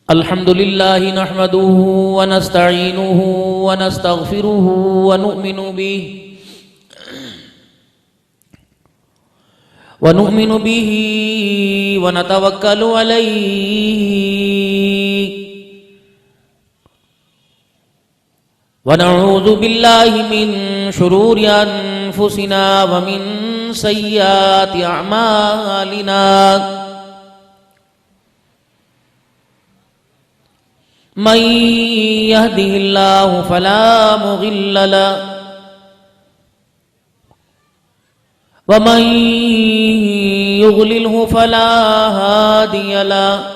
الحمد لله نحمده ونستعينه ونستغفره ونؤمن به ونتوكل عليه ونعوذ بالله من شرور أنفسنا ومن سيئات أعمالنا من يهده الله فلا مضل له ومن يضلله فلا هادي له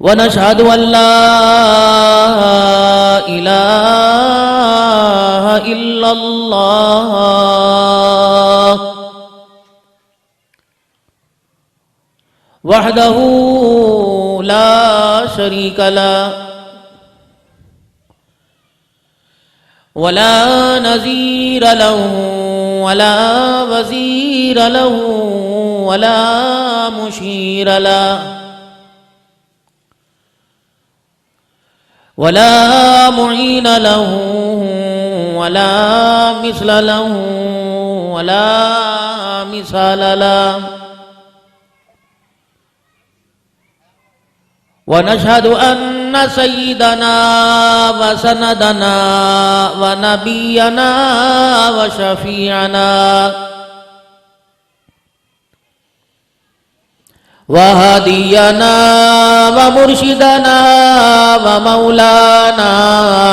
ونشهد أن لا إله إلا الله وحده لا شريك له ولا نظير له ولا وزير له ولا مشير له ولا معين له ولا مثل له ولا مثال له ونشهد أن سيدنا وسندنا ونبينا وشفيعنا وهدينا ومرشدنا ومولانا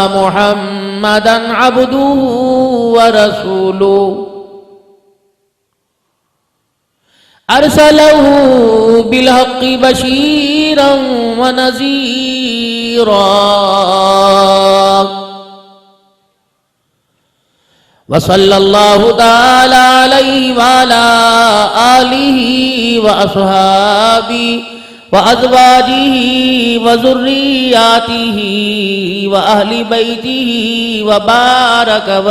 محمدا عبده ورسوله أرسله بالحق بشيرا ونذيرا وصلى الله تعالى عليه وعلى آله وأصحابه وأزواجه وذرياته وأهل بيته وبارك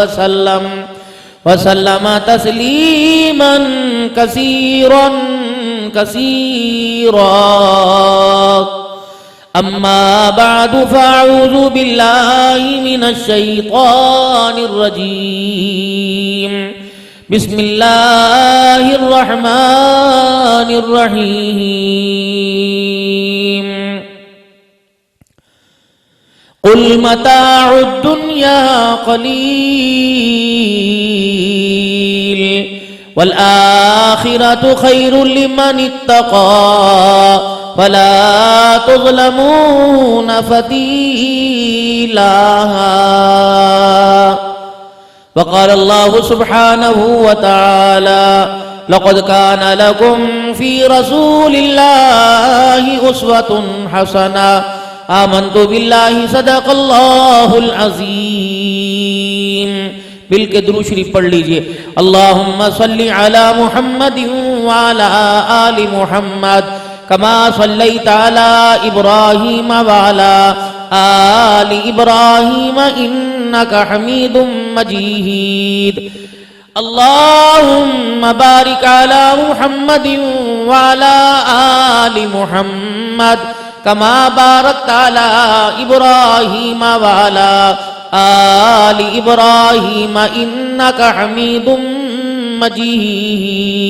وسلم تسليما كثيرا أما بعد فأعوذ بالله من الشيطان الرجيم بسم الله الرحمن الرحيم قل متاع الدنيا قليل والآخرة خير لمن اتقى فلا تظلمون فتيلا وقال الله سبحانه وتعالى لقد كان لكم في رسول الله أسوة حسنة آمنت بالله صدق اللہ العظیم مل کے درود شریف پڑھ لیجئے اللہم صلی علی محمد وعلی آل محمد کما صلیت علی ابراہیم وعلی آل ابراہیم انک حمید مجید اللہم بارک علی محمد وعلی آل محمد کما بارکت علی ابراہیم وعلی آل ابراہیم انک حمید مجید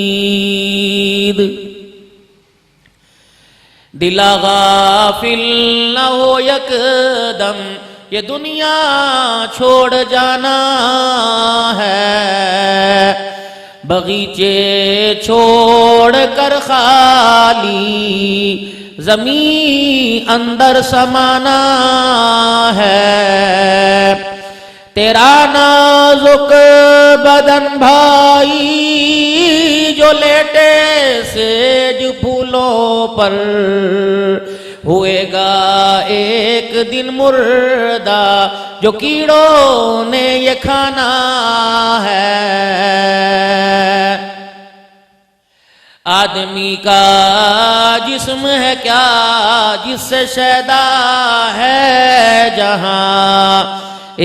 دل غافل نہ ہو یک دم یہ دنیا چھوڑ جانا ہے بغیچے چھوڑ کر خالی زمین اندر سمانا ہے تیرا نازک بدن بھائی جو لیٹے سیج پھولوں پر ہوئے گا ایک دن مردہ جو کیڑوں نے یہ کھانا ہے آدمی کا جسم ہے کیا جس سے شیدا ہے جہاں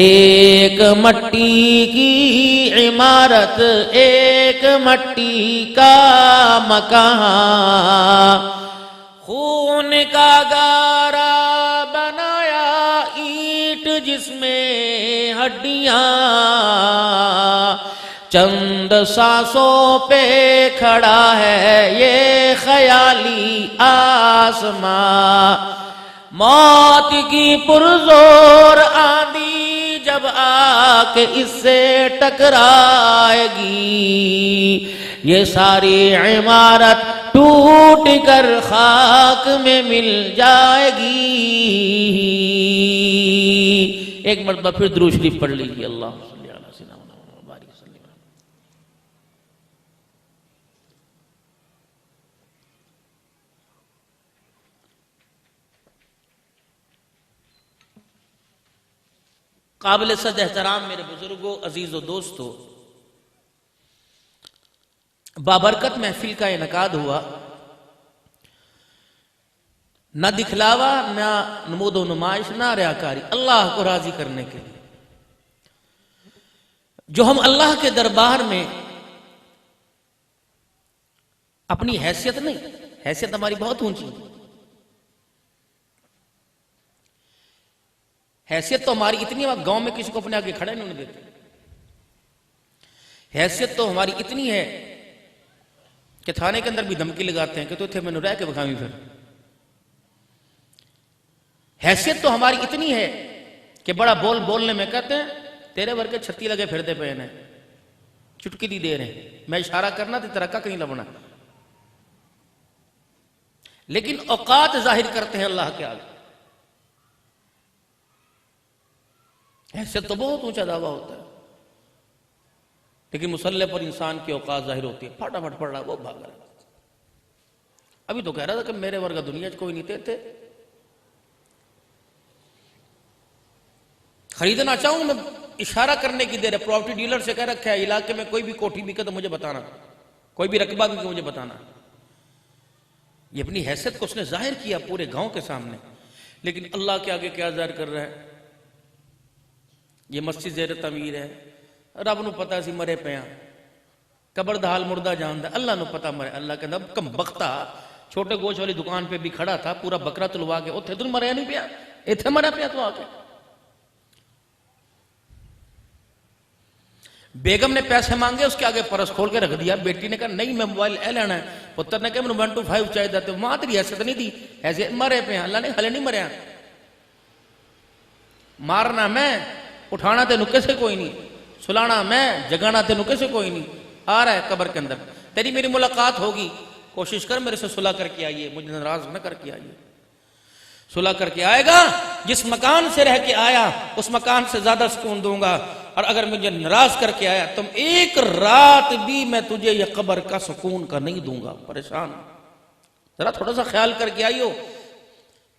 ایک مٹی کی عمارت ایک مٹی کا مکان، خون کا گارا بنایا اینٹ جس میں ہڈیاں، چند سانسوں پہ کھڑا ہے یہ خیالی آسمان، موت کی پرزور آندھی جب آ کے اس سے ٹکرائے گی، یہ ساری عمارت ٹوٹ کر خاک میں مل جائے گی۔ ایک مرتبہ پھر درود شریف پڑھ لیجیے، اللہ صلی علیہ وسلم۔ قابل صد احترام میرے بزرگوں، عزیز و دوستو، بابرکت محفل کا انعقاد ہوا، نہ دکھلاوا، نہ نمود و نمائش، نہ ریاکاری، اللہ کو راضی کرنے کے لیے۔ جو ہم اللہ کے دربار میں اپنی حیثیت نہیں، حیثیت ہماری بہت اونچی، حیثیت تو ہماری اتنی ہے گاؤں میں کسی کو اپنے آگے کھڑے نہیں ہونے دیتے، حیثیت تو ہماری اتنی ہے کہ تھانے کے اندر بھی دھمکی لگاتے ہیں کہ تو تھے میں نے رہ کے بکھامی پھر۔ حیثیت تو ہماری اتنی ہے کہ بڑا بولنے میں کہتے ہیں تیرے ور کے چھتی لگے پھرتے پے ہیں، چٹکی دی دے رہے ہیں، میں اشارہ کرنا تو ترکا کہیں لبنا، لیکن اوقات ظاہر کرتے ہیں اللہ کے آگے۔ حیثیت تو بہت اونچا دعویٰ ہوتا ہے، لیکن مسلح پر انسان کی اوقات ظاہر ہوتی ہے، پھٹا پھٹ پڑ رہا وہ بھاگ رہا۔ ابھی تو کہہ رہا تھا کہ میرے ورگا دنیا کوئی نہیں تھے، خریدنا چاہوں میں اشارہ کرنے کی دیر ہے، پراپرٹی ڈیلر سے کہہ رکھا ہے علاقے میں کوئی بھی کوٹھی بکے تو مجھے بتانا، کوئی بھی رقبہ بکے مجھے بتانا۔ یہ اپنی حیثیت کو اس نے ظاہر کیا پورے گاؤں کے سامنے، لیکن اللہ کے آگے کیا ظاہر کر رہا ہے؟ یہ مسجد زیر تعمیر ہے، رب نو پتا سی مرے پیاں، قبر دا حال مردہ جاندا، اللہ نو پتا مرے۔ اللہ کہندا کم بختہ، چھوٹے گوشت والی دکان پہ بھی کھڑا تھا، پورا بکرا تلوا کے اوتھے تو مریا نہیں پیا، ایتھے مریا پیا تو آ کے۔ بیگم نے پیسے مانگے، اس کے آگے پرس کھول کے رکھ دیا، بیٹی نے کہا نہیں میں موبائل اے لینا ہے، پتر نے کہا میں 1 to 5 چاہیے تھا، تو ماں تیری حیثیت نہیں دی، ایسے مرے پہ ہیں۔ اللہ نے ہلے نہیں مریا، مارنا میں، اٹھانا تے نکے سے کوئی نہیں، سلانا میں، جگانا تے نکے سے کوئی نہیں۔ آ رہا ہے قبر کے اندر، تیری میری ملاقات ہوگی، کوشش کر میرے سے صلح کر کے آئیے، مجھے ناراض نہ کر کے آئیے۔ صلح کر کے آئے گا، جس مکان سے رہ کے آیا اس مکان سے زیادہ سکون دوں گا، اور اگر مجھے ناراض کر کے آیا تم ایک رات بھی میں تجھے یہ قبر کا سکون کا نہیں دوں گا۔ پریشان ذرا تھوڑا سا خیال کر کے آئیو،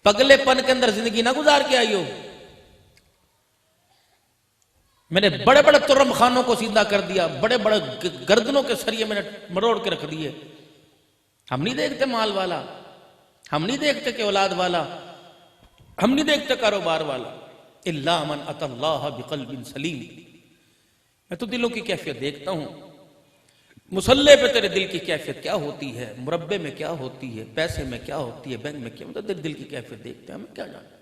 پگلے پن کے اندر زندگی نہ گزار کے آئیو۔ میں نے بڑے بڑے ترم خانوں کو سیدھا کر دیا، بڑے بڑے گردنوں کے سریے میں نے مروڑ کے رکھ دیے۔ ہم نہیں دیکھتے مال والا، ہم نہیں دیکھتے کہ اولاد والا، ہم نہیں دیکھتے کاروبار والا، الا من اتى اللہ بقلب سلیم۔ میں تو دلوں کی کیفیت دیکھتا ہوں، مصلے پہ تیرے دل کی کیفیت کیا ہوتی ہے، مربے میں کیا ہوتی ہے، پیسے میں کیا ہوتی ہے، بینک میں کیا ہوتا ہے، دل کی کیفیت دیکھتے ہیں، ہمیں کیا جانتے۔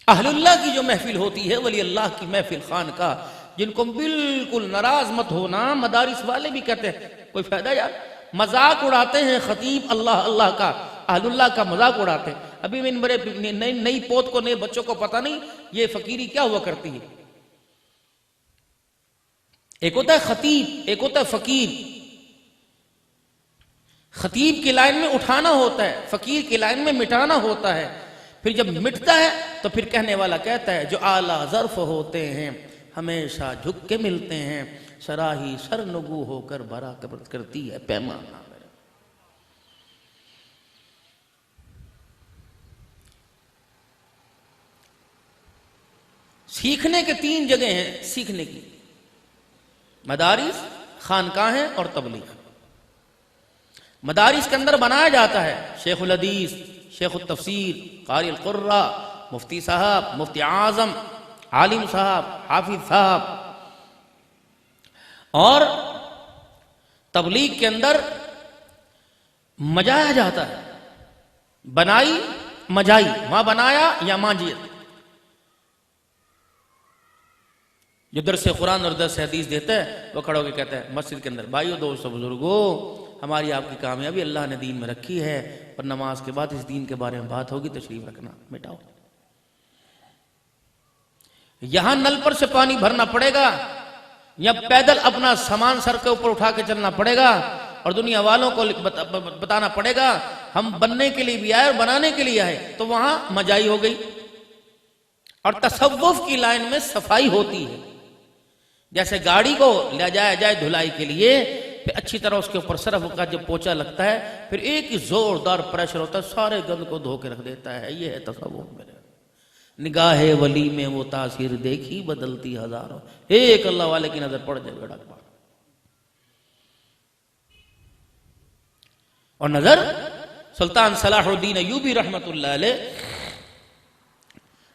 اہل اللہ کی جو محفل ہوتی ہے، ولی اللہ کی محفل خانقاہ، جن کو بالکل ناراض مت ہونا، مدارس والے بھی کہتے ہیں کوئی فائدہ یار، مذاق اڑاتے ہیں خطیب اللہ اللہ کا، اہل اللہ کا مذاق اڑاتے ہیں۔ ابھی میں میرے نئی پوت کو، نئے بچوں کو پتہ نہیں یہ فقیری کیا ہوا کرتی ہے۔ ایک ہوتا ہے خطیب، ایک ہوتا ہے فقیر۔ خطیب کی لائن میں اٹھانا ہوتا ہے، فقیر کی لائن میں مٹانا ہوتا ہے۔ پھر جب مٹتا ہے تو پھر کہنے والا کہتا ہے جو اعلیٰ ظرف ہوتے ہیں ہمیشہ جھک کے ملتے ہیں، سراہی سرنگو ہو کر بھرا کرتی ہے پیمانہ۔ سیکھنے کے 3 جگہ ہیں سیکھنے کی، مدارس، خانقاہیں اور تبلیغ۔ مدارس کے اندر بنایا جاتا ہے شیخ الحدیث، شیخ التفسیر، قاری القرآ، مفتی صاحب، مفتی اعظم، عالم صاحب، حافظ صاحب، اور تبلیغ کے اندر مجایا جاتا ہے، بنائی مجائی، ماں بنایا یا ماں جی. جو درس قرآن اور درس حدیث دیتا ہے وہ کھڑا ہو کے کہتا ہے مسجد کے اندر، بھائیو دوستو بزرگو، ہماری آپ کی کامیابی اللہ نے دین میں رکھی ہے، اور نماز کے بعد اس دین کے بارے میں بات ہوگی، تشریف رکھنا، مٹاؤ. یہاں نل پر سے پانی بھرنا پڑے گا یا پیدل اپنا سامان سر کے اوپر اٹھا کے چلنا پڑے گا، اور دنیا والوں کو بتانا پڑے گا ہم بننے کے لیے بھی آئے اور بنانے کے لیے آئے. تو وہاں مجائی ہو گئی. اور تصوف کی لائن میں صفائی ہوتی ہے. جیسے گاڑی کو لے جایا جائے دھلائی کے لیے، پھر اچھی طرح اس کے اوپر سرف کا جب پوچھا لگتا ہے، پھر ایک ہی زوردار پریشر ہوتا ہے، سارے گند کو دھو کے رکھ دیتا ہے. یہ ہے تصوف میرے. نگاہ ولی میں وہ تاثیر دیکھی بدلتی ہزاروں، ایک اللہ والے کی نظر پڑ جائے بیڑا پار. اور نظر سلطان صلاح الدین ایوبی رحمت اللہ علیہ،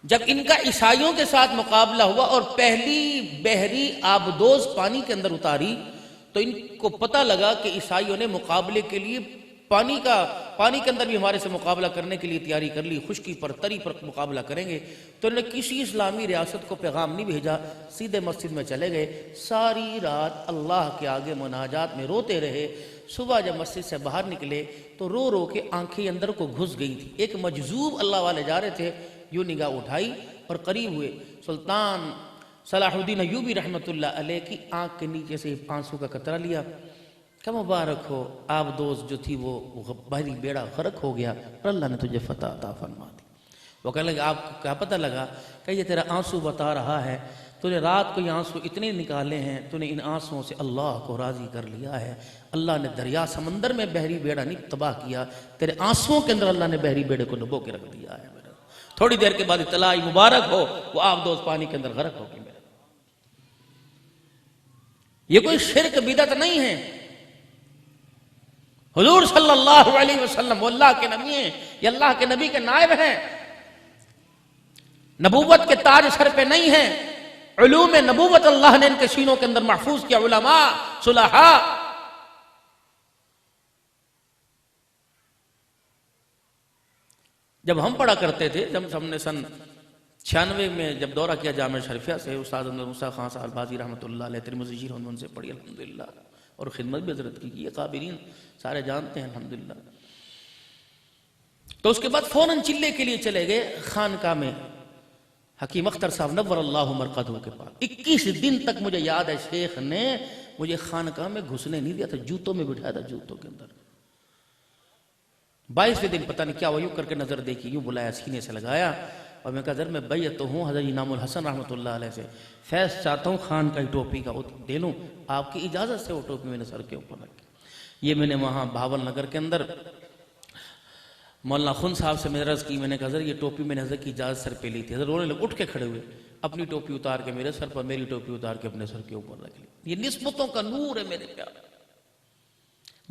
جب ان کا عیسائیوں کے ساتھ مقابلہ ہوا اور پہلی بحری آبدوز پانی کے اندر اتاری، تو ان کو پتہ لگا کہ عیسائیوں نے مقابلے کے لیے پانی کے اندر بھی ہمارے سے مقابلہ کرنے کے لیے تیاری کر لی، خشکی پر تری پر مقابلہ کریں گے. تو انہوں نے کسی اسلامی ریاست کو پیغام نہیں بھیجا، سیدھے مسجد میں چلے گئے، ساری رات اللہ کے آگے مناجات میں روتے رہے. صبح جب مسجد سے باہر نکلے تو رو رو کے آنکھیں اندر کو گھس گئی تھی. ایک مجذوب اللہ والے جا رہے تھے، یوں نگاہ اٹھائی اور قریب ہوئے. سلطان صلاح الدین ایوبی رحمت اللہ علیہ کی آنکھ کے نیچے سے آنسو کا قطرہ لیا، کہ مبارک ہو، آپ دوست جو تھی وہ بحری بیڑا غرق ہو گیا اور اللہ نے تجھے فتح عطا فرما دی. وہ کہنے لگے آپ کو کیا پتہ لگا؟ کہ یہ تیرا آنسو بتا رہا ہے تو نے رات کو یہ آنسو اتنے نکالے ہیں، تو نے ان آنسوؤں سے اللہ کو راضی کر لیا ہے. اللہ نے دریا سمندر میں بحری بیڑا نہیں تباہ کیا، تیرے آنسوؤں کے اندر اللہ نے بحری بیڑے کو ڈبو کے رکھ دیا ہے. تھوڑی دیر کے بعد اطلاع مبارک ہو، وہ آپ دوست پانی کے اندر غرق ہو گئے. یہ کوئی شرک بدعت نہیں ہے. حضور صلی اللہ علیہ وسلم وہ اللہ کے نبی ہیں، یہ اللہ کے نبی کے نائب ہیں. نبوت کے تاج سر پہ نہیں ہیں، علوم نبوت اللہ نے ان کے سینوں کے اندر محفوظ کیا. علماء صلحاء جب ہم پڑھا کرتے تھے، جب ہم نے سن 96 میں جب دورہ کیا جامعہ شریفیہ سے، استاد موسیٰ خان صاحب بازی رحمۃ اللہ علیہ ترمذی شیخ ان سے پڑھی الحمدللہ، اور خدمت بھی حضرت کی یہ قابلین سارے جانتے ہیں الحمدللہ. تو اس کے بعد فوراً چلے کے لیے چلے گئے خانقاہ میں حکیم اختر صاحب نور اللہ مرقدہ کے پاس. 21 دن تک مجھے یاد ہے شیخ نے مجھے خانقاہ میں گھسنے نہیں دیا تھا، جوتوں میں بٹھایا تھا، جوتوں کے اندر. 22ویں دن پتہ نہیں کیا وہ یوں کر کے نظر دیکھی، یوں بلایا، سینے سے لگایا، اور میں کہا حضرت میں بیعت تو ہوں حضرت انعام الحسن رحمۃ اللہ علیہ سے، فیض چاہتا ہوں خان کا ٹوپی کا دے لوں، آپ کی اجازت سے وہ ٹوپی میں نے سر کے اوپر رکھی. یہ میں نے وہاں بھاول نگر کے اندر مولانا خن صاحب سے میں نے عرض کی، میں نے کہا حضرت یہ ٹوپی میں نے حضرت کی اجازت سر پہ لی تھی. حضرت رونے لگے، اٹھ کے کھڑے ہوئے، اپنی ٹوپی اتار کے میرے سر پر، میری ٹوپی اتار کے اپنے سر کے اوپر رکھ لی. یہ نسبتوں کا نور ہے میرے پیارے،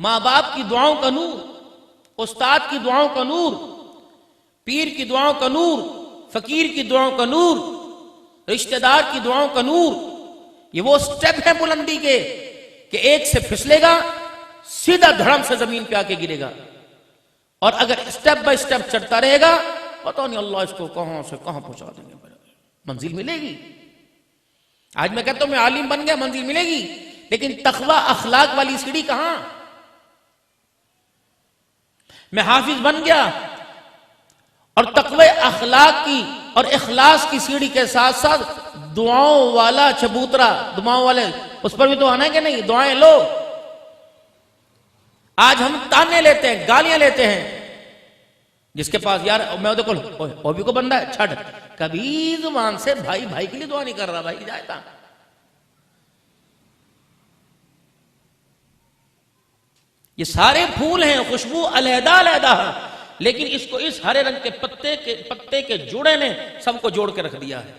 ماں باپ کی دعاؤں کا نور، استاد کی دعاؤں کا نور، پیر کی دعاؤں کا نور، فقیر کی دعاؤں کا نور، رشتہ دار کی دعاؤں کا نور. یہ وہ سٹیپ ہے بلندی کے کہ ایک سے پھسلے گا سیدھا دھڑم سے زمین پہ آ کے گرے گا، اور اگر سٹیپ بائی سٹیپ چڑھتا رہے گا پتہ نہیں اللہ اس کو کہاں سے کہاں پہنچا دیں گے. منزل ملے گی. آج میں کہتا ہوں میں عالم بن گیا، منزل ملے گی، لیکن تقوی اخلاق والی سیڑھی کہاں؟ میں حافظ بن گیا اور تقوی اخلاق کی اور اخلاص کی سیڑھی کے ساتھ ساتھ دعاؤں والا چبوترا، دعاؤں والے اس پر بھی تو آنا ہے کہ نہیں؟ دعائیں لو. آج ہم تانے لیتے ہیں، گالیاں لیتے ہیں، جس کے پاس یار میں وہ بھی کو بندہ ہے چھڑ، کبھی زبان سے بھائی بھائی کے لیے دعا نہیں کر رہا، بھائی جائے گا. یہ سارے پھول ہیں، خوشبو علیحدہ علیحدہ ہے، لیکن اس کو اس ہرے رنگ کے پتے کے جوڑے نے سب کو جوڑ کے رکھ دیا ہے.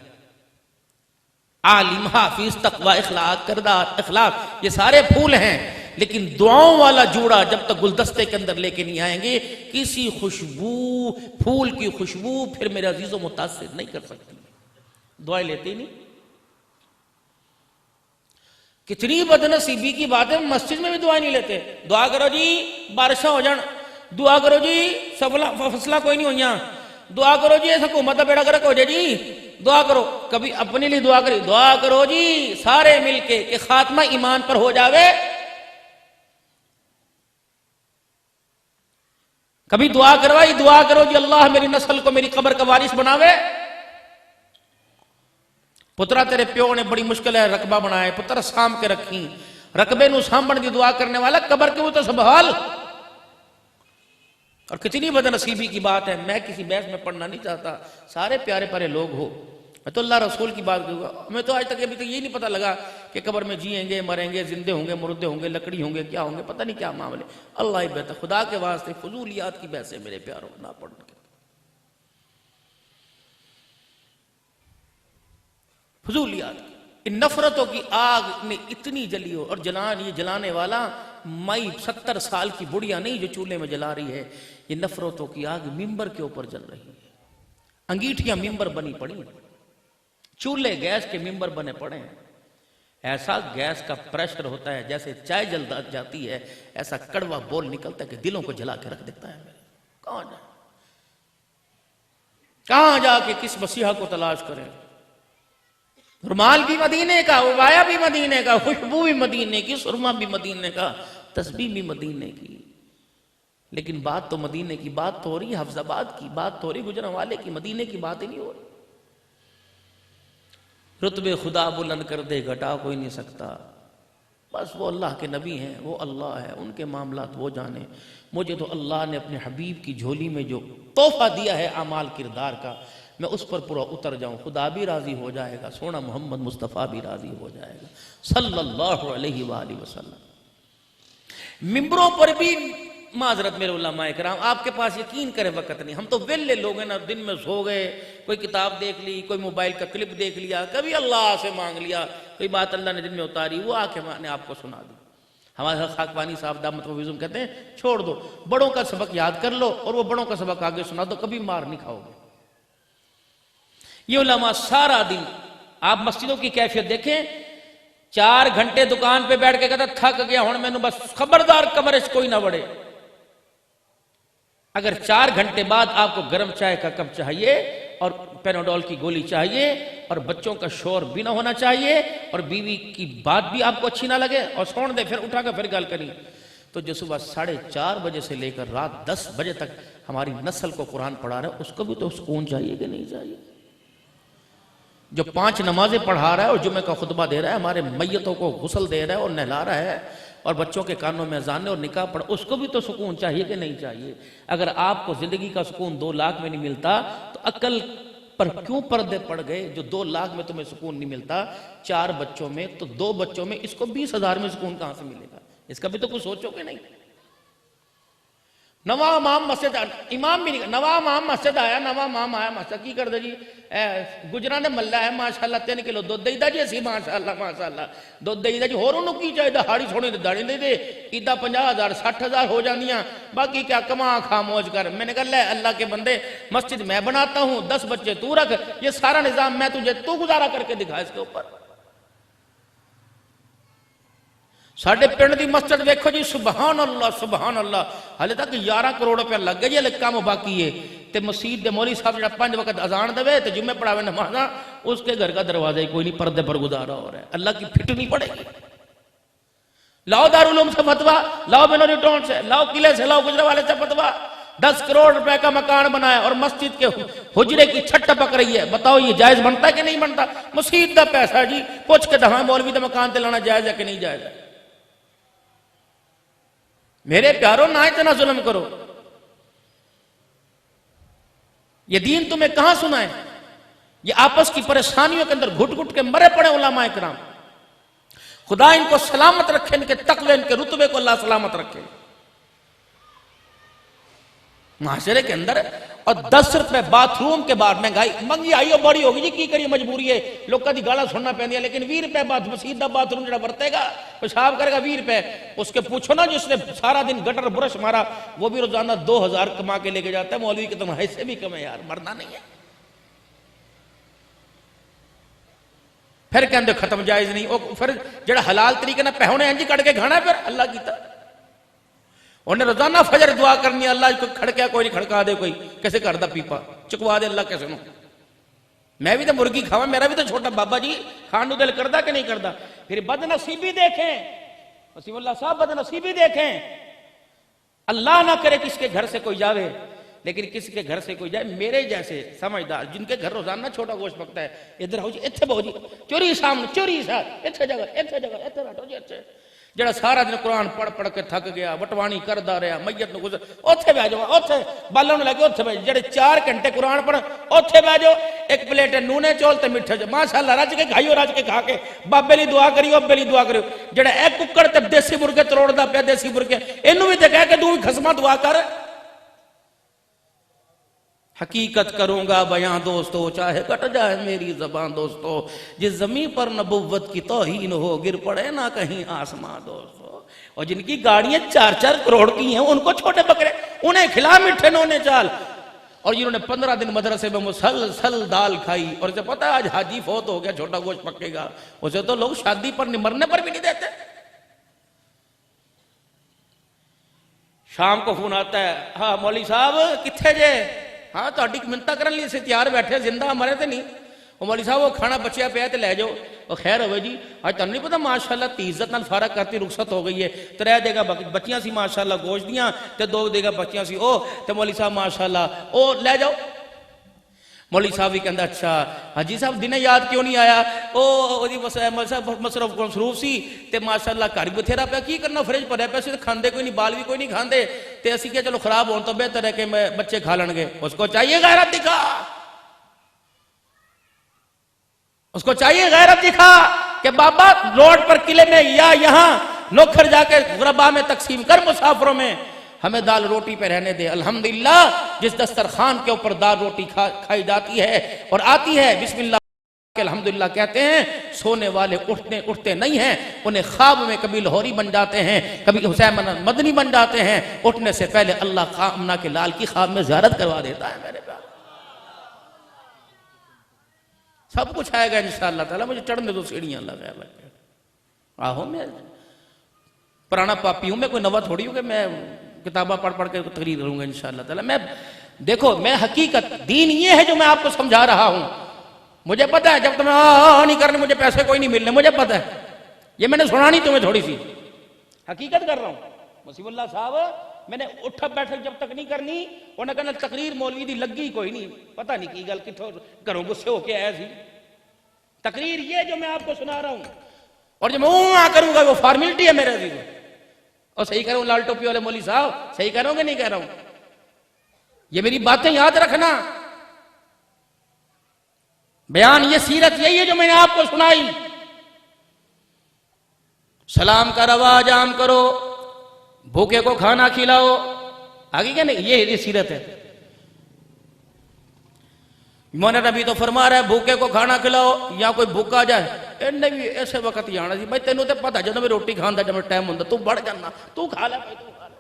عالم، حافظ، تقوی، اخلاق، کردار، اخلاق، یہ سارے پھول ہیں، لیکن دعاؤں والا جوڑا جب تک گلدستے کے اندر لے کے نہیں آئیں گے، کسی خوشبو، پھول کی خوشبو پھر میرے عزیزوں متاثر نہیں کر سکتی. دعائیں لیتے ہی نہیں. کتنی بدنصیبی کی بات ہے، مسجد میں بھی دعا نہیں لیتے. دعا کرو جی بارشاں ہو جان، دعا کرو جی فصلہ کوئی نہیں ہوئیاں، دعا کرو جی ایسا حکومت کا بیڑا گرک ہو جائے جی، دعا کرو. کبھی اپنے لیے دعا کری، دعا کرو جی سارے مل کے کہ خاتمہ ایمان پر ہو جاوے. کبھی دعا کروائی، دعا کرو جی اللہ میری نسل کو میری قبر کا وارث بناوے. پترا تیرے پیو نے بڑی مشکل ہے رقبہ بنائے، پتر سام کے رکھی، رقبے نو سامبن دی دعا کرنے والا قبر کے وہ تو سنبھال. اور کتنی بدنصیبی کی بات ہے. میں کسی بحث میں پڑھنا نہیں چاہتا، سارے پیارے پیارے لوگ ہو، میں تو اللہ رسول کی بات کروں گا. ہمیں تو آج تک ابھی تک یہ نہیں پتہ لگا کہ قبر میں جیئیں گے مریں گے، زندے ہوں گے مردے ہوں گے، لکڑی ہوں گے، کیا ہوں گے، پتہ نہیں کیا معاملے. اللہ ہی بہتر. خدا کے واسطے فضولیات کی بحث ہے میرے پیاروں، نہ پڑھنے کے فضولیات. ان نفرتوں کی آگ نے اتنی جلی ہو، اور یہ جلانے والا مائی 70 سال کی بڑھیا نہیں جو چولہے میں جلا رہی ہے. یہ نفرتوں کی آگ ممبر کے اوپر جل رہی ہے. انگیٹھیاں ممبر بنی پڑی، چولہے گیس کے ممبر بنے پڑے ہیں. ایسا گیس کا پریشر ہوتا ہے جیسے چائے جل جاتی ہے، ایسا کڑوا بول نکلتا ہے کہ دلوں کو جلا کے رکھ دیتا ہے. کہاں جا کے کس مسیحا کو تلاش کریں. رومال بھی مدینے کا، عبایا بھی مدینے کا، خوشبو بھی مدینے کی، سرما بھی مدینے کا، تسبیح بھی مدینے کی. لیکن بات تو مدینے کی بات تو ہو رہی ہے، حفظ آباد کی بات تو ہو رہی، گجرانوالے کی، مدینے کی بات ہی نہیں ہو رہی. رتبے خدا بلند کر دے گھٹا کوئی نہیں سکتا. بس وہ اللہ کے نبی ہیں، وہ اللہ ہے، ان کے معاملات وہ جانے. مجھے تو اللہ نے اپنے حبیب کی جھولی میں جو تحفہ دیا ہے اعمال کردار کا، میں اس پر پورا اتر جاؤں. خدا بھی راضی ہو جائے گا، سونا محمد مصطفیٰ بھی راضی ہو جائے گا صلی اللہ علیہ وآلہ وسلم. ممبروں پر بھی معذرت میرے علماء کرام، آپ کے پاس یقین کرے وقت نہیں. ہم تو ویلے لوگ ہیں نا، دن میں سو گئے، کوئی کتاب دیکھ لی، کوئی موبائل کا کلپ دیکھ لیا، کبھی اللہ سے مانگ لیا، کوئی بات اللہ نے دن میں اتاری وہ آ کے میں نے آپ کو سنا دی. ہمارے خاکوانی صاحب دامت وعظم کہتے ہیں چھوڑ دو، بڑوں کا سبق یاد کر لو اور وہ بڑوں کا سبق آگے سنا دو، کبھی مار نہیں کھاؤ گے. یہ علماء سارا دن، آپ مسجدوں کی کیفیت دیکھیں، 4 گھنٹے دکان پہ بیٹھ کے کہتا تھک گیا ہوں میں نے، بس خبردار کمرے سے کوئی نہ بڑھے. اگر 4 گھنٹے بعد آپ کو گرم چائے کا کپ چاہیے اور پیناڈول کی گولی چاہیے اور بچوں کا شور بھی نہ ہونا چاہیے اور بیوی کی بات بھی آپ کو اچھی نہ لگے اور سون دے پھر اٹھا کر پھر گل کری، تو جو صبح 4:30 بجے سے لے کر رات 10 بجے تک ہماری نسل کو قرآن پڑھا رہا ہے، اس کو بھی تو سکون چاہیے کہ نہیں چاہیے. جو 5 نمازیں پڑھا رہا ہے اور جمعہ کا خطبہ دے رہا ہے، ہمارے میتوں کو غسل دے رہا ہے اور نہلا رہا ہے اور بچوں کے کانوں میں اذانیں اور نکاح پڑھ، اس کو بھی تو سکون چاہیے کہ نہیں چاہیے. اگر آپ کو زندگی کا سکون 2 لاکھ میں نہیں ملتا تو عقل پر کیوں پردے پڑ گئے؟ جو 2 لاکھ میں تمہیں سکون نہیں ملتا 4 بچوں میں، تو 2 بچوں میں اس کو 20,000 میں سکون کہاں سے ملے گا؟ اس کا بھی تو کچھ سوچو گے نہیں. نواں امام مسجد امام بھی نہیں، نواں امام مسجد آیا، نواں امام آیا مسجد کی کر دے جی گجران نے ملہ ہے ماشاءاللہ 3 کلو دودھ دے دا جی اسی ماشاءاللہ دودھ دے دا جی، ہور انہوں کی چاہے دا ہاڑی سونے دے داڑی دے دے ایدہ 50,000 60,000 ہو جاندیاں، باقی کیا کما کھا موج کر. میں نے کہا لے اللہ کے بندے مسجد میں بناتا ہوں 10 بچے تو رکھ، یہ سارا نظام میں تجھے تو گزارا کر کے دکھا اس کے اوپر. ساڑھے پنڈ دی مسجد ویکھو جی سبحان اللہ سبحان اللہ، حالے تک 11 کروڑ روپیہ لگ گئے جی، لے کام باقی ہے. تے مسجد دے مولوی صاحب جڑا 5 وقت اذان دے تے جمعہ پڑھاوے نمازاں، اس کے گھر کا دروازہ ہی کوئی نہیں، پردے پر گزارا ہو رہا ہے. اللہ کی پھٹ نہیں پڑے گی. لاؤ دارالعلوم سے فتویٰ، لاؤ بنوری ٹاؤن سے، لاؤ قلعے سے، لاؤ گجرانوالے سے فتویٰ. 10 کروڑ روپے کا مکان بنایا اور مسجد کے حجرے کی چھت ٹپک رہی ہے. بتاؤ یہ جائز بنتا ہے کہ نہیں بنتا؟ مسجد دا پیسہ جی، پوچھ کے دہاں مولوی دا مکان تے لانا جائز ہے کہ نہیں جائز ہے؟ میرے پیاروں نہ اتنا ظلم کرو. یہ دین تمہیں کہاں سنا ہے؟ یہ آپس کی پریشانیوں کے اندر گھٹ گھٹ کے مرے پڑے علماء کرام. خدا ان کو سلامت رکھے، ان کے تقوی ان کے رتبے کو اللہ سلامت رکھے. معاشرے کے اندر اور 10 روپے باتھ روم کے بعد مہنگائی منگی آئی ہو بڑی ہوگی جی، کی کریے مجبوری ہے، لوگوں کی گالا سننا پہنی ہے. لیکن 20 روپے مسجد دا باتھ روم جڑا برتے گا پیشاب کرے گا 20 روپے، اس کے پوچھو نا جس نے سارا دن گٹر برش مارا وہ بھی روزانہ 2,000 کما کے لے کے جاتا ہے. مولوی کے تمہارے سے بھی کم ہے یار، مرنا نہیں ہے. پھر کہندے ختم جائز نہیں، او پھر جڑا حلال طریقے نہ پہونے انج کٹ کے کھانا پھر اللہ کیتا۔ انہیں روزانہ فجر دعا کرنی، اللہ کوئی کھڑکیا کوئی نہیں کھڑکا دے، کوئی کیسے کر دا پیپا چکوا دے اللہ کیسے نو، میں بھی تو مرغی کھاواں، میرا بھی تو چھوٹا بابا جی کھان نو دل کردا کہ نہیں کردا۔ پھر بد نصیبی دیکھیں وسیم اللہ صاحب، بد نصیبی دیکھیں، اللہ نہ کرے کس کے گھر سے کوئی جاوے، لیکن کسی کے گھر سے کوئی جائے میرے جیسے سمجھدار جن کے گھر روزانہ چھوٹا گوشت پکتا ہے، ادھر ہو جی اتھے بہو جی چوری سامنے چوری ساتھ اتھے جگہ اتھے جگہ اتھے بیٹھو جی اتھے، جڑا سارا دن قرآن پڑھ پڑھ کے تھک گیا وٹوانی کردا رہا میت نو گزر اتھے بیٹھ جاؤ، اتھے بالوں لے کے اتھے بیٹھ جڑے 4 گھنٹے قرآن پڑھ اتھے بیٹھ جاؤ، ایک پلیٹ نونے چول تے میٹھے جو ماشاءاللہ رج کے کھائیو رج کے کھا کے بابے لی دعا کریو ابے لی دعا کریو، جڑا ایک ککڑ تے دیسی مرغے تروڑدا پیا دیسی مرغے اینو بھی تے کہہ کے تو خسمہ دعا کر۔ حقیقت کروں گا بیاں دوستو چاہے کٹ جائے میری زبان دوستو، جس زمین پر نبوت کی توہین ہو گر پڑے نہ کہیں آسمان دوستو، اور جن کی گاڑیاں 4-4 کروڑ کی ہیں ان کو چھوٹے بکرے انہیں کھلا میٹھے نونے چال، اور جنہوں نے 15 دن مدرسے میں مسلسل دال کھائی، اور اسے پتا ہے آج حاجی فوت ہو گیا چھوٹا گوشت پکے گا، اسے تو لوگ شادی پر مرنے پر بھی نہیں دیتے۔ شام کو فون آتا ہے، ہاں مولوی صاحب کتھے جے؟ ہاں تو اڈی منتہ کرن لی سے تیار بیٹھے زندہ مرے تے نہیں، وہ مولوی صاحب وہ کھانا بچیا پیا تے لے جاؤ، وہ خیر ہوئے جی آج تم نہیں پتا ماشاءاللہ تی عزت نال فارغ کرتی رخصت ہو گئی ہے، 3 دے گا بچیاں سی ماشاءاللہ گوشت دیاں تے 2 دے گا بچیاں سی او تے مولوی صاحب ماشاءاللہ او لے جاؤ۔ مولوی صاحب بھی کہندا اچھا حاجی صاحب دن یاد کیوں نہیں آیا؟ او جی مولوی صاحب مصروف سی تے ماشاءاللہ گھر بتھیرا پیا کی کرنا فریج بھریا پیا سی تے کھاندے کوئی نہیں بال بھی کوئی نہیں کھاندے تے اسی کہ چلو خراب ہون تو بہتر ہے کہ بچے کھا لیں گے۔ اس کو چاہیے غیرت دکھا، اس کو چاہیے غیرت دکھا کہ بابا روڈ پر قلعے میں یا یہاں نوکر جا کے غربا میں تقسیم کر، مسافروں میں ہمیں دال روٹی پہ رہنے دے۔ الحمدللہ جس دسترخوان کے اوپر دال روٹی کھائی جاتی ہے اور آتی ہے بسم اللہ کہ الحمدللہ کہتے ہیں، سونے والے اٹھتے نہیں ہیں، انہیں خواب میں کبھی لاہوری بن جاتے ہیں، کبھی حسین مدنی بن جاتے ہیں، اٹھنے سے پہلے اللہ خامنہ کے لال کی خواب میں زیارت کروا دیتا ہے۔ میرے پاس سب کچھ آئے گا انشاءاللہ تعالیٰ، مجھے چڑھنے دو سیڑھیاں اللہ خیر رکھے۔ آہو میں پرانا پاپی ہوں، میں کوئی نوا تھوڑی ہوں کہ میں کتابہ پڑھ پڑھ کے تقریر کروں گا انشاءاللہ تعالیٰ۔ میں دیکھو میں حقیقت دین یہ ہے جو میں آپ کو سمجھا رہا ہوں، مجھے پتہ ہے جب تم نہیں کرنے مجھے پیسے کوئی نہیں ملنے، مجھے پتہ ہے، یہ میں نے سنانی تمہیں تھوڑی سی حقیقت کر رہا ہوں۔ وسیم اللہ صاحب میں نے اٹھا بیٹھک جب تک نہیں کرنی، انہوں نے کہنا تقریر مولوی دی لگی کوئی نہیں، پتہ نہیں کی گل کتھوں کروں غصے ہو کے آیا سی۔ تقریر یہ جو میں آپ کو سنا رہا ہوں اور جو میں کروں گا وہ فارمیلٹی ہے میرے عزیز، اور صحیح کہہ رہا ہوں لال ٹوپی والے مولوی صاحب، صحیح کہہ رہا ہوں کہ نہیں کہہ رہا ہوں؟ یہ میری باتیں یاد رکھنا، بیان یہ سیرت یہی ہے جو میں نے آپ کو سنائی۔ سلام کا رواج عام کرو، بھوکے کو کھانا کھلاؤ، آگے کیا نہیں، یہ سیرت ہے۔ مولانا نبی تو فرما رہا ہے بھوکے کو کھانا کھلاؤ، یا کوئی بھوکا جائے انہیں بھی ایسے وقت ہی آنا سی بھائی تینوں تے پتہ جدوں میں روٹی کھانا جب ٹائم ہوندا تو بڑھ جانا، تو کھا لے بھائی، تو کھا لے۔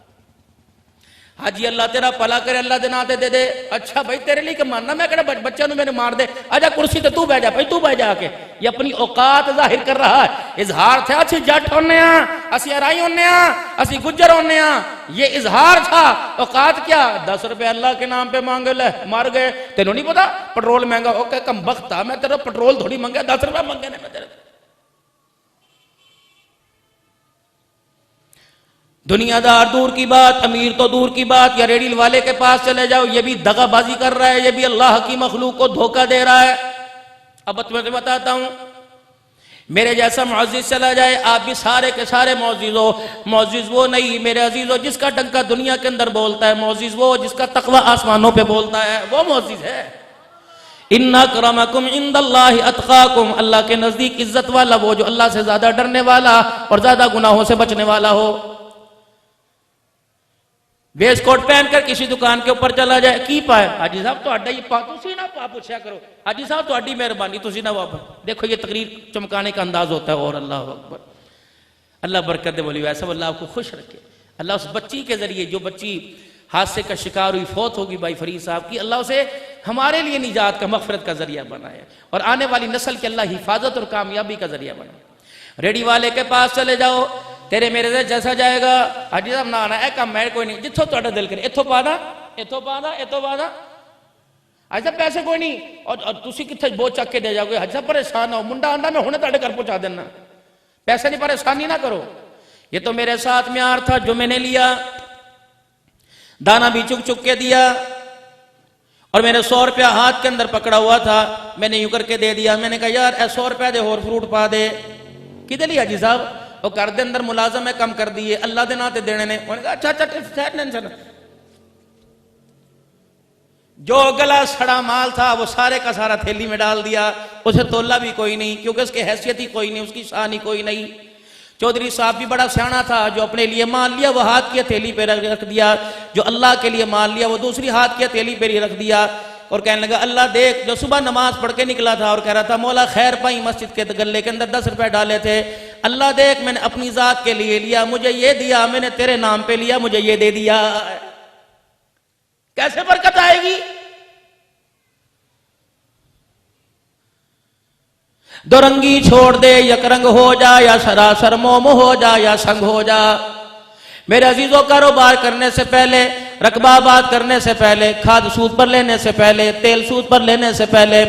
حاجی اللہ تیرا بھلا کرے، اللہ دے ناتے دے دے، اچھا بھائی تیرے لیے کہ ماننا میں کہنا بچہ نو میں نے مار دے، آجا کرسی تے تو بیٹھ جا بھائی، تو بیٹھ جا کے۔ یہ اپنی اوقات ظاہر کر رہا ہے، اظہار تھا اسی جٹ ہونے ہاں، اسی ارائی ہونے ہاں، اسی گجر ہونے ہاں، یہ اظہار تھا۔ اوقات کیا 10 روپے اللہ کے نام پہ مانگے لے مار گئے، تینوں نہیں پتا پٹرول مہنگا ہو کہ کم بخت تھا، میں تیرا پٹرول تھوڑی منگا 10 روپے منگے نے میں تیرے۔ دنیا دار دور کی بات، امیر تو دور کی بات، یا ریڈیل والے کے پاس چلے جاؤ، یہ بھی دغا بازی کر رہا ہے، یہ بھی اللہ کی مخلوق کو دھوکہ دے رہا ہے۔ اب تمہیں بتاتا ہوں، میرے جیسا معزز چلا جائے، آپ بھی سارے کے سارے معزز ہو، معزز وہ نہیں میرے عزیزو جس کا ڈنکا دنیا کے اندر بولتا ہے، معزز وہ جس کا تقوی آسمانوں پہ بولتا ہے، وہ معزز ہے۔ ان اکرمکم عند اللہ اتقاکم، اللہ کے نزدیک عزت والا وہ جو اللہ سے زیادہ ڈرنے والا اور زیادہ گناہوں سے بچنے والا ہو۔ ویس کوٹ پہن کر کسی دکان کے اوپر چلا جائے، کی پائے حاجی صاحب تو اڈا یہ پا تسی نہ پا پوچھا کرو، حاجی صاحب تو اڈی مہربانی تسی نہ واپس۔ دیکھو یہ تقریر چمکانے کا انداز ہوتا ہے، اور اللہ اکبر، اللہ برکت دے بولی ویسا اللہ آپ کو خوش رکھے۔ اللہ اس بچی کے ذریعے جو بچی حادثے کا شکار ہوئی فوت ہوگی بھائی فرید صاحب کی، اللہ اسے ہمارے لیے نجات کا مغفرت کا ذریعہ بنا ہے اور آنے والی نسل کے اللہ حفاظت اور کامیابی کا ذریعہ بنا ہے۔ ریڈی والے کے پاس چلے جاؤ، تیرے میرے سے جیسا جائے گا حاجی صاحب نہ آنا ہے کام میں کوئی نہیں جتھوں تہاڈا دل کرے اتھوں پا دا اتھوں پا دا اتھوں پا دا حاجی صاحب پیسے کوئی نہیں اور تسی کتھے بوجھ چک کے دے جاؤ گے حاجی صاحب پریشان ہو منڈا آندا میں ہونے تہاڈے گھر پہنچا دینا پیسے نہیں پریشانی نہ کرو۔ یہ تو میرے ساتھ معیار تھا جو میں نے لیا، دانا بھی چک چک کے دیا اور میں نے 100 روپیہ ہاتھ کے اندر پکڑا ہوا تھا، میں نے یوں کر کے دے دیا۔ میں نے کہا یار اے 100 روپیہ دے اور فروٹ پا دے کدے لیا حاجی صاحب وہ کر دے اندر ملازم ہے کم کر دیے اللہ دے ناتے دینے نے۔ انہوں نے کہا اچھا اچھا جو گلا سڑا مال تھا وہ سارے کا سارا تھیلی میں ڈال دیا، اسے تولا بھی کوئی نہیں کیونکہ اس کی حیثیت ہی کوئی نہیں، اس کی شان ہی کوئی نہیں۔ چودھری صاحب بھی بڑا سیانا تھا، جو اپنے لیے مال لیا وہ ہاتھ کی ہتھیلی پہ رکھ دیا، جو اللہ کے لیے مال لیا وہ دوسری ہاتھ کی ہتھیلی پہ رکھ دیا اور کہنے لگا اللہ دیکھ، جو صبح نماز پڑھ کے نکلا تھا اور کہہ رہا تھا مولا خیر پائی مسجد کے گلے کے اندر 10 روپے ڈالے تھے، اللہ دیکھ میں نے اپنی ذات کے لیے لیا، مجھے یہ دیا، میں نے تیرے نام پہ لیا، مجھے یہ دے دیا۔ کیسے برکت آئے گی؟ دو رنگی چھوڑ دے یک رنگ ہو جا، یا سراسر موم ہو جا یا سنگ ہو جا۔ میرے عزیزوں کاروبار کرنے سے پہلے، رقبہ آباد کرنے سے پہلے، کھاد سود پر لینے سے پہلے، تیل سود پر لینے سے پہلے،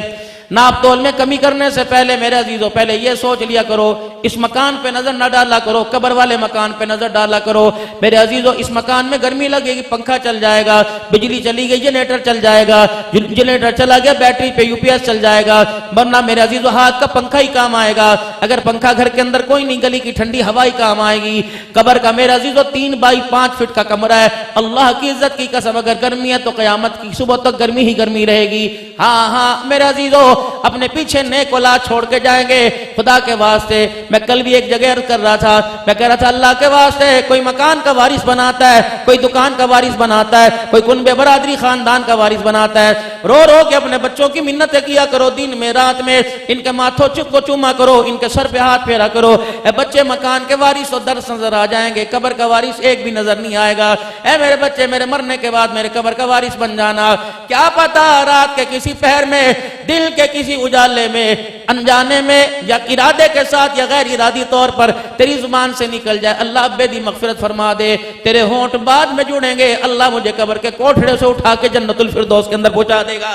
ناپ تول میں کمی کرنے سے پہلے میرے عزیزوں پہلے یہ سوچ لیا کرو اس مکان پہ نظر نہ ڈالا کرو، قبر والے مکان پہ نظر ڈالا کرو۔ میرے عزیزوں اس مکان میں گرمی لگے گی پنکھا چل جائے گا، بجلی چلی گئی جنریٹر چل جائے گا، جنریٹر چلا گیا بیٹری پہ یو پی ایس چل جائے گا، ورنہ میرے عزیزوں ہاتھ کا پنکھا ہی کام آئے گا۔ اگر پنکھا گھر کے اندر کوئی نہیں گلی کی ٹھنڈی ہوا ہی کام آئے گی۔ قبر کا میرے عزیزوں 3 بائی 5 فٹ کا کمرہ ہے، اللہ کی عزت کی قسم اگر گرمی ہے تو قیامت کی صبح تک گرمی ہی گرمی رہے گی۔ ہاں میرے عزیزوں اپنے پیچھے نیک اولاد چھوڑ کے جائیں گے خدا کے واسطے۔ میں کل بھی ایک جگہ عرض کر رہا تھا، میں کہہ رہا تھا اللہ کے واسطے کوئی مکان کا وارث بناتا ہے، کوئی دکان کا وارث بناتا ہے، کوئی کنبے برادری خاندان کا وارث بناتا ہے، رو رو کے اپنے بچوں کی منتیں کیا کرو، دن میں رات میں ان کے ماتھوں کو چوما کرو، ان کے سر پہ ہاتھ پھیرا کرو۔ اے بچے مکان کے وارث و درس نظر آ جائیں گے، قبر کا وارث ایک بھی نظر نہیں آئے گا۔ اے میرے بچے میرے مرنے کے بعد میرے قبر کا وارث بن جانا۔ کیا پتا رات کے کسی پہر میں، دل کے کسی اجالے میں، انجانے میں یا ارادے کے ساتھ یا غیر ارادی طور پر تیری زبان سے نکل جائے اللہ ابے دی مغفرت فرما دے، تیرے ہونٹ بعد میں جڑیں گے، اللہ مجھے قبر کے کوٹھڑے سے اٹھا کے جنت الفردوس کے اندر پہنچا دے گا۔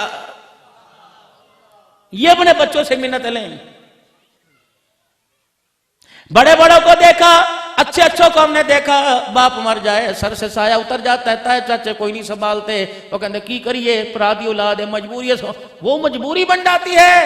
یہ اپنے بچوں سے منت لیں۔ بڑے بڑوں کو دیکھا، اچھے اچھوں کو ہم نے دیکھا، باپ مر جائے سر سے سایہ اتر جاتا ہے، تائے چاچے کوئی نہیں سنبھالتے، وہ کہتے کی کریے پرادی اولاد ہے، مجبوری ہے، وہ مجبوری بن جاتی ہے۔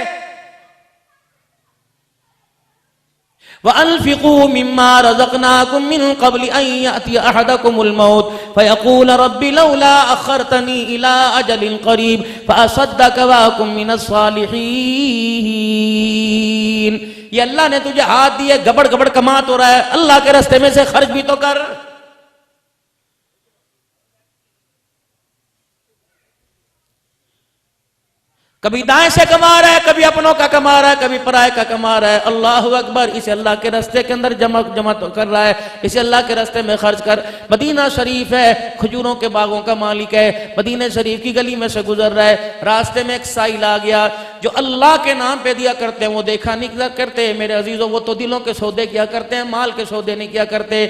وَأَنفِقُوا مِمَّا رَزَقْنَاكُم مِّن قَبْلِ أَن يَأْتِيَ أَحَدَكُمُ الْمَوْتُ فَيَقُولَ رَبِّ لَوْلَا أَخَّرْتَنِي إِلَىٰ أَجَلٍ قَرِيبٍ فَأَصَدَّقَ وَأَكُن مِّنَ الصَّالِحِينَ۔ یہ اللہ نے تجھے ہاتھ دیے، گبڑ گبڑ کما تو رہا ہے، اللہ کے راستے میں سے خرچ بھی تو کر۔ کبھی دائیں سے کما رہا ہے، کبھی اپنوں کا کما رہا ہے، کبھی پرائے کا کما رہا ہے۔ اللہ اکبر، اسے اللہ کے راستے کے اندر جمع کر رہا ہے، اسے اللہ کے راستے میں خرچ کر۔ مدینہ شریف ہے، کھجوروں کے باغوں کا مالک ہے، مدینہ شریف کی گلی میں سے گزر رہا ہے، راستے میں ایک سائل آ گیا، جو اللہ کے نام پہ دیا کرتے ہیں وہ دیکھا نہیں کرتے میرے عزیزوں، وہ تو دلوں کے سودے کیا کرتے ہیں، مال کے سودے نہیں کیا کرتے۔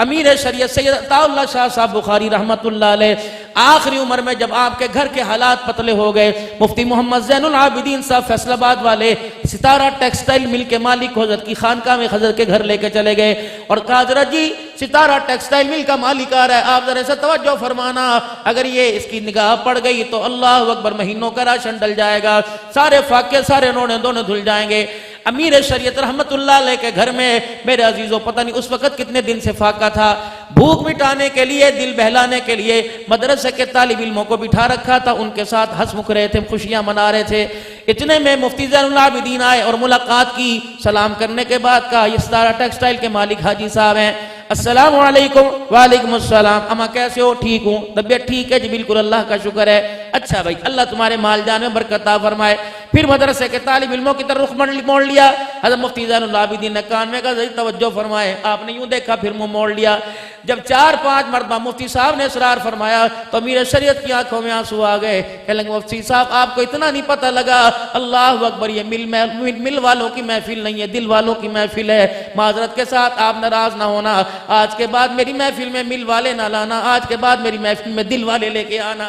امیر شریعت سید عطا اللہ شاہ صاحب بخاری رحمت اللہ علیہ آخری عمر میں جب آپ کے گھر کے حالات پتلے ہو گئے، مفتی محمد زین العابدین صاحب فیصل آباد والے ستارہ ٹیکسٹائل مل کے مالک حضرت کی خانقاہ میں حضرت کے گھر لے کے چلے گئے اور کہا حضرت جی ستارہ ٹیکسٹائل مل کا مالک آ رہا ہے، آپ ذرا سے توجہ فرمانا، اگر یہ اس کی نگاہ پڑ گئی تو اللہ اکبر مہینوں کا راشن ڈل جائے گا، سارے فاقے سارے رونے دونے دھل جائیں گے۔ امیر شریعت رحمت اللہ علیہ کے گھر میں میرے عزیزوں پتہ نہیں اس وقت کتنے دن سے فاقہ تھا، بھوک مٹانے کے لیے، دل بہلانے کے لیے مدرسے کے طالب علموں کو بٹھا رکھا تھا، ان کے ساتھ ہنس مکھ رہے تھے، خوشیاں منا رہے تھے۔ اتنے میں مفتی زین العابدین آئے اور ملاقات کی، سلام کرنے کے بعد کہا یہ ستارہ ٹیکسٹائل کے مالک حاجی صاحب ہیں، السلام علیکم۔ وعلیکم السلام، اما کیسے ہو؟ ٹھیک ہوں، طبیعت ٹھیک ہے جی؟ بالکل اللہ کا شکر ہے۔ اچھا بھائی اللہ تمہارے مال جان میں برکت عطا فرمائے. پھر مدرسے کے طالب علموں کی طرف رخ موڑ لیا. حضرت مفتی زین العابدین نے کان میں کہا توجہ فرمائے. آپ نے یوں دیکھا پھر منہ موڑ لیا. جب 4-5 مرتبہ مفتی صاحب نے اصرار فرمایا تو امیر شریعت کی آنکھوں میں آنسو آ گئے. کہنے لگے مفتی صاحب آپ کو اتنا نہیں پتہ لگا. اللہ اکبر, یہ مل والوں کی محفل نہیں ہے, دل والوں کی محفل ہے. معذرت کے ساتھ آپ ناراض نہ ہونا, آج کے بعد میری محفل میں مل والے نہ لانا, آج کے بعد میری محفل میں دل والے لے کے آنا.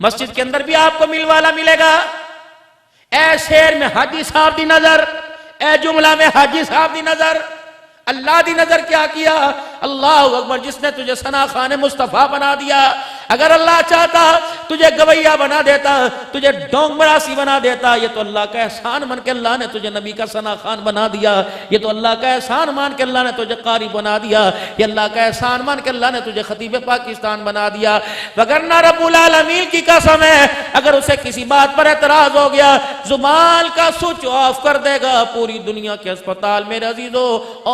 مسجد کے اندر بھی آپ کو مل والا ملے گا. اے شیر میں حاجی صاحب دی نظر, اے جملہ میں حاجی صاحب دی نظر. اللہ دی نظر کیا کیا؟ اللہ اکبر, جس نے تجھے ثنا خان مصطفیٰ بنا دیا. اگر اللہ چاہتا تجھے گویا بنا دیتا, تجھے ڈونگ مراسی بنا دیتا. یہ تو اللہ کا احسان مان کے اللہ نے تجھے نبی کا ثنا خان بنا دیا. یہ تو اللہ کا احسان مان کے اللہ نے تجھے قاری بنا دیا. یہ اللہ کا احسان مان کے اللہ نے تجھے خطیب پاکستان بنا دیا. وگرنہ رب العالمین کی قسم ہے, اگر اسے کسی بات پر اعتراض ہو گیا, زبان کا سوئچ آف کر دے گا. پوری دنیا کے اسپتال میرے عزیزو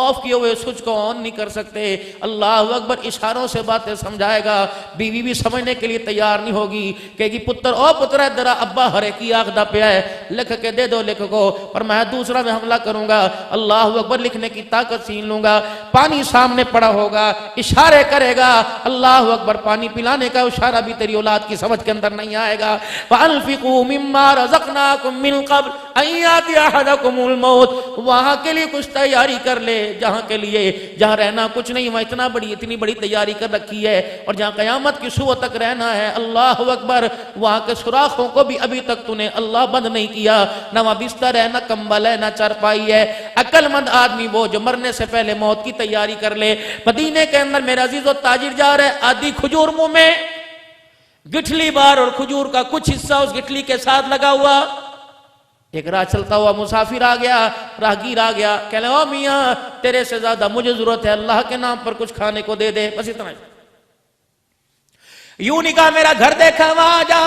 آف کیے ہوئے سوئچ کو آن نہیں کر سکتے. اللہ اکبر, اشاروں سے باتیں سمجھائے گا. بیوی بھی سمجھنے کے لیے تیار نہیں ہوگی, کہے گی پتر او پتر ہے درہ ابا ہرے کی آگ دا پیا ہے, لکھ کے دے دو لکھ کو, اور میں دوسرا میں حملہ کروں گا. اللہ اکبر, لکھنے کی طاقت چھین لوں گا. پانی سامنے پڑا ہوگا, اشارے کرے گا. اللہ اکبر, پانی پلانے کا اشارہ بھی تیری اولاد کی سمجھ کے اندر نہیں آئے گا. وَأَنفِقُوا مِمَّا رَزَقْنَاكُم مِّن قَبْلِ أَن يَأْتِيَ أَحَدَكُمُ الْمَوْتُ. وہاں کے لیے کچھ تیاری کر لے, جہاں کے لیے جہاں رہنا کچھ نہیں, وہاں اتنی بڑی تیاری کر رکھی ہے. اور جہاں قیامت کی صبح تک رہنا ہے, اللہ اکبر, وہاں کے سوراخوں کو بھی ابھی تک تو نے اللہ بند نہیں کیا. نہ وہاں بستر ہے, نہ کمبل ہے, نہ چارپائی ہے. عقل مند آدمی وہ جو مرنے سے پہلے موت کی تیاری کر لے. مدینے کے اندر میرا عزیز و تاجر جا رہے, آدھی کھجور منہ میں, گٹھلی بار اور کھجور کا کچھ حصہ اس گٹھلی کے ساتھ لگا ہوا. ایک راہ چلتا ہوا مسافر آ گیا, راہگیر آ گیا, کہنے او میاں تیرے سے زیادہ مجھے ضرورت ہے, اللہ کے نام پر کچھ کھانے کو دے دے. بس اتنا. یوں نہیں کہا میرا گھر دیکھا وہاں جا,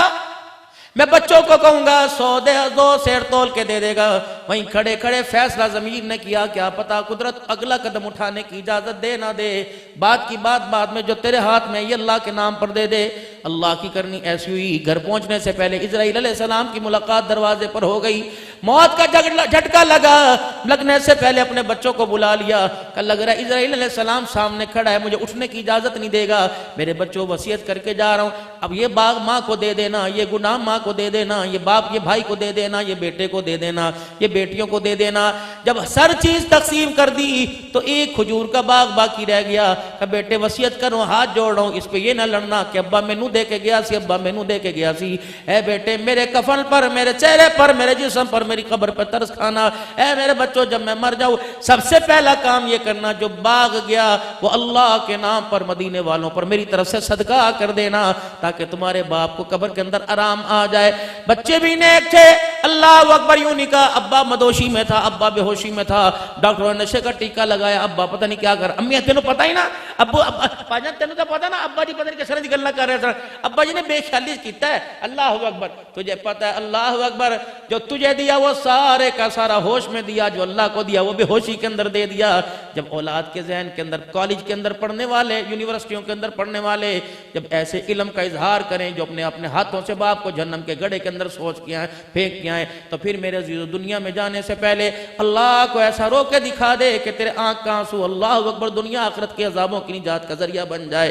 میں بچوں کو کہوں گا 100 سیر تول کے دے دے گا. وہیں کھڑے کھڑے فیصلہ ضمیر نے کیا, کیا پتا قدرت اگلا قدم اٹھانے کی اجازت دے نہ دے. بات کی بات بعد میں جو تیرے ہاتھ میں یہ اللہ کے نام پر دے دے. اللہ کی کرنی ایسی ہوئی, گھر پہنچنے سے پہلے اسرائیل علیہ السلام کی ملاقات دروازے پر ہو گئی. موت کا جھٹکا لگنے سے پہلے اپنے بچوں کو بلا لیا. کہ لگ رہا ہے اسرائیل علیہ السلام سامنے کھڑا ہے, مجھے اٹھنے کی اجازت نہیں دے گا. میرے بچوں وصیت کر کے جا رہا ہوں, اب یہ باغ ماں کو دے دینا, یہ غلام ماں کو دے دینا, یہ باپ یہ بھائی کو دے دینا, یہ بیٹے کو دے دینا, یہ بیٹیوں کو دے دینا. جب سر چیز تقسیم کر دی تو ایک کھجور کا باغ باقی رہ گیا. کہ بیٹے وصیت کروں, ہاتھ جوڑ رہا ہوں, اس پہ یہ نہ لڑنا کہ ابا مینوں دے کے گیا سی, ابا مینوں دے کے گیا سی. اے بیٹے میرے کفن پر, میرے چہرے پر, میرے جسم پر, میری قبر پر ترس کھانا. اے میرے بچوں جب میں مر جاؤں سب سے پہلا کام یہ کرنا, جو باغ گیا وہ اللہ کے نام پر مدینے والوں پر میری طرف سے صدقہ کر دینا, تاکہ تمہارے باپ کو قبر کے اندر آرام آ جائے. بچے بھی نیک تھے, اللہ اکبر. یوں نہیں کہا ابا مدوشی میں تھا, ابا بے ہوشی میں تھا, ڈاکٹروں نے نشے کا ٹیکہ لگایا, ابا پتہ نہیں کیا کر. امی تینوں پتہ ہی نا, ابو پاجان تینوں تو پتہ نا, ابا جی پتہ نہیں کس طرح گلا کر رہے تھے, ابا جی نے بے خیالی کیتا ہے. اللہ اکبر. تجھے پتہ ہے اللہ اکبر, جو تجھے دیا وہ سارے کا سارا ہوش میں دیا, جو اللہ کو دیا وہ بے ہوشی کے اندر دے دیا. جب اولاد کے ذہن کے اندر, کالج کے اندر پڑھنے والے, یونیورسٹیوں کے اندر پڑھنے والے جب ایسے علم کا اظہار کریں جو اپنے ہاتھوں سے باپ کو جہنم کے گڑھے کے اندر سوچ کے آئیں, پھینک کے آئیں, تو پھر میرے عزیزو دنیا میں جانے سے پہلے اللہ کو ایسا رو کے دکھا دے کہ تیرے آنکھ کا آنسو اللہ اکبر دنیا آخرت کے عذابوں کی نجات کا ذریعہ بن جائے.